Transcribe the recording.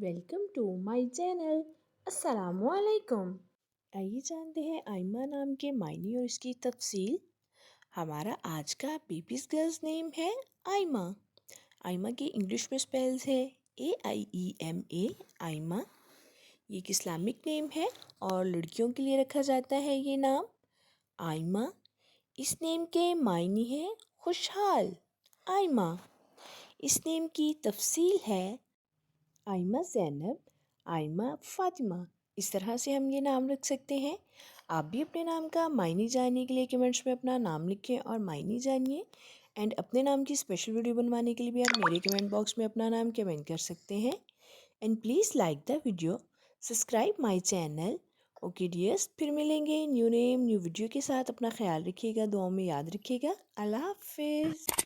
Welcome to my channel. السلام علیکم۔ آئیے جانتے ہیں آئمہ نام کے معنی اور اس کی تفصیل۔ ہمارا آج کا بیبیز گرلز نیم ہے آئمہ۔ آئمہ کی انگلش میں سپیلز ہے AIEMA، آئمہ۔ یہ ایک اسلامک نیم ہے اور لڑکیوں کے لیے رکھا جاتا ہے یہ نام آئمہ۔ اس نیم کے معنی ہے خوشحال آئمہ۔ اس نیم کی تفصیل ہے آئمہ زینب، آئمہ فاطمہ۔ اس طرح سے ہم یہ نام رکھ سکتے ہیں۔ آپ بھی اپنے نام کا معنی جاننے کے لیے کمنٹس میں اپنا نام لکھیں اور معنی جانیے، اینڈ اپنے نام کی اسپیشل ویڈیو بنوانے کے لیے بھی آپ میرے کمنٹ باکس میں اپنا نام کمنٹ کر سکتے ہیں، and please like the video, subscribe my channel. Okay dears, پھر ملیں گے نیو نیم نیو ویڈیو کے ساتھ۔ اپنا خیال رکھیے گا، دعاؤں میں یاد رکھیے گا۔ اللہ حافظ۔